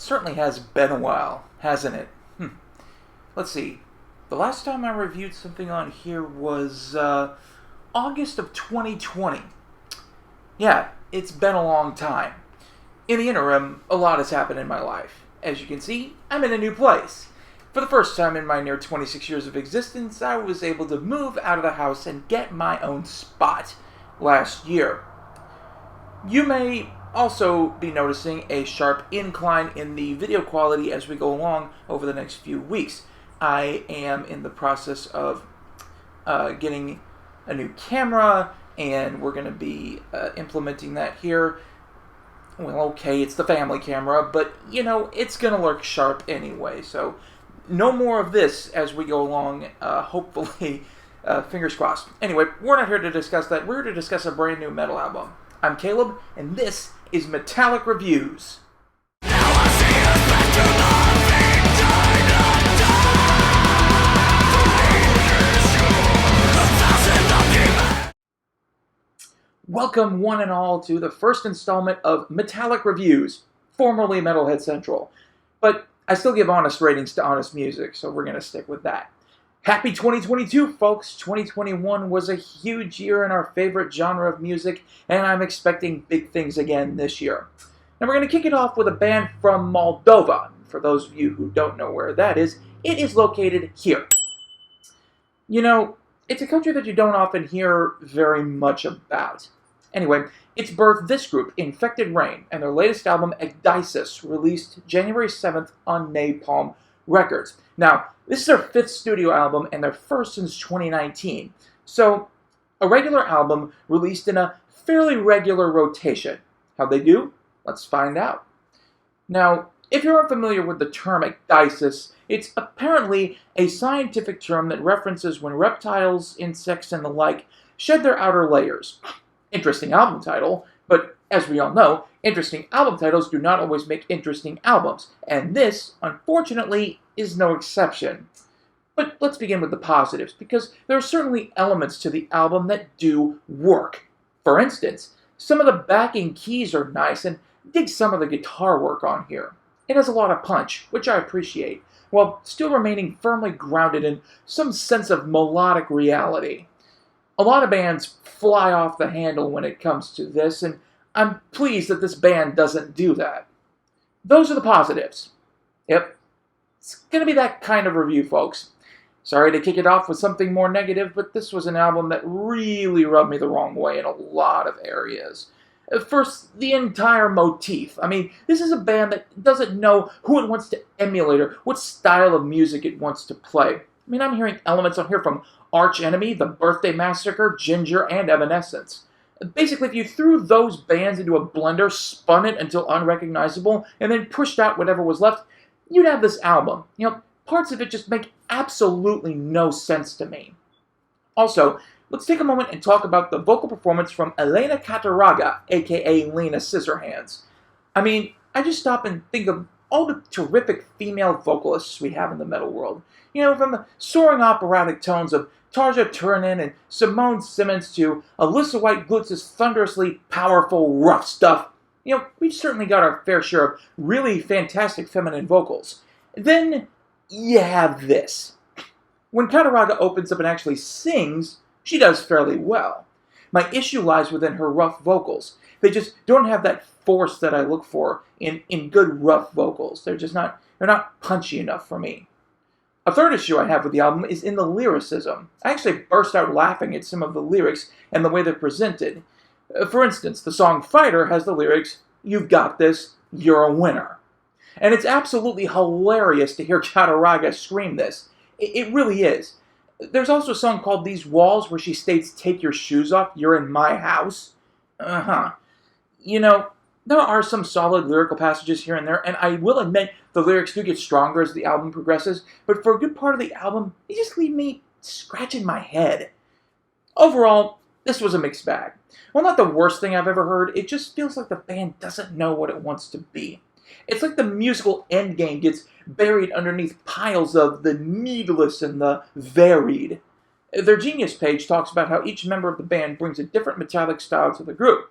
certainly has been a while, hasn't it? Let's see. The last time I reviewed something on here was August of 2020. Yeah, it's been a long time. In the interim, a lot has happened in my life. As you can see, I'm in a new place. For the first time in my near 26 years of existence, I was able to move out of the house and get my own spot last year. You may also be noticing a sharp incline in the video quality as we go along over the next few weeks. I am in the process of getting a new camera, and we're going to be implementing that here. Well, okay, it's the family camera, but, it's going to look sharp anyway, so no more of this as we go along, hopefully, fingers crossed. Anyway, we're not here to discuss that. We're here to discuss a brand new metal album. I'm Caleb, and this is Metallic Reviews. Welcome, one and all, to the first installment of Metallic Reviews, formerly Metalhead Central. But I still give honest ratings to honest music, so we're going to stick with that. Happy 2022, folks! 2021 was a huge year in our favorite genre of music, and I'm expecting big things again this year. Now we're going to kick it off with a band from Moldova. For those of you who don't know where that is, it is located here. It's a country that you don't often hear very much about. Anyway, it's birthed this group, Infected Rain, and their latest album, Ecdysis, released January 7th on Napalm Records. Now, this is their fifth studio album and their first since 2019. So, a regular album released in a fairly regular rotation. How'd they do? Let's find out. Now, if you're unfamiliar with the term ecdysis, it's apparently a scientific term that references when reptiles, insects, and the like shed their outer layers. Interesting album title, but as we all know, interesting album titles do not always make interesting albums, and this, unfortunately, is no exception. But let's begin with the positives, because there are certainly elements to the album that do work. For instance, some of the backing keys are nice, and dig some of the guitar work on here. It has a lot of punch, which I appreciate, while still remaining firmly grounded in some sense of melodic reality. A lot of bands fly off the handle when it comes to this, and I'm pleased that this band doesn't do that. Those are the positives. Yep, it's going to be that kind of review, folks. Sorry to kick it off with something more negative, but this was an album that really rubbed me the wrong way in a lot of areas. First, the entire motif. This is a band that doesn't know who it wants to emulate or what style of music it wants to play. I'm hearing elements on here from Arch Enemy, The Birthday Massacre, Ginger, and Evanescence. Basically, if you threw those bands into a blender, spun it until unrecognizable, and then pushed out whatever was left, you'd have this album. Parts of it just make absolutely no sense to me. Also, let's take a moment and talk about the vocal performance from Elena Cataraga, aka Lena Scissorhands. I just stop and think of all the terrific female vocalists we have in the metal world. From the soaring operatic tones of Tarja Turunen and Simone Simmons to Alyssa White-Glutz's thunderously powerful, rough stuff. We've certainly got our fair share of really fantastic feminine vocals. Then you have this. When Cataraga opens up and actually sings, she does fairly well. My issue lies within her rough vocals. They just don't have that force that I look for in good rough vocals. They're not punchy enough for me. A third issue I have with the album is in the lyricism. I actually burst out laughing at some of the lyrics and the way they're presented. For instance, the song Fighter has the lyrics, "You've got this, you're a winner." And it's absolutely hilarious to hear Cataraga scream this. It really is. There's also a song called These Walls where she states, "Take your shoes off, you're in my house." There are some solid lyrical passages here and there, and I will admit the lyrics do get stronger as the album progresses, but for a good part of the album, they just leave me scratching my head. Overall, this was a mixed bag. Well, not the worst thing I've ever heard, it just feels like the band doesn't know what it wants to be. It's like the musical endgame gets buried underneath piles of the needless and the varied. Their Genius page talks about how each member of the band brings a different metallic style to the group.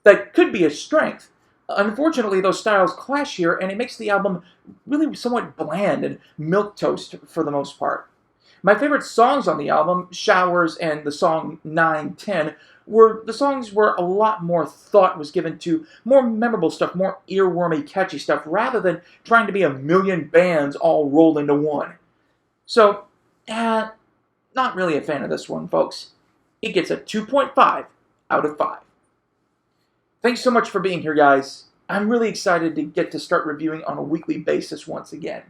That could be a strength, Unfortunately, those styles clash here, and it makes the album really somewhat bland and milquetoast for the most part. My favorite songs on the album, Showers and the song 910, were the songs where a lot more thought was given to more memorable stuff, more earwormy, catchy stuff, rather than trying to be a million bands all rolled into one. So, not really a fan of this one, folks. It gets a 2.5 out of 5. Thanks so much for being here, guys. I'm really excited to get to start reviewing on a weekly basis once again.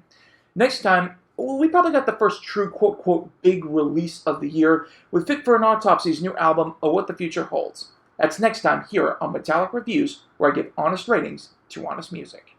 Next time, we probably got the first true quote-quote big release of the year with Fit for an Autopsy's new album, Oh What the Future Holds. That's next time here on Metallic Reviews, where I give honest ratings to honest music.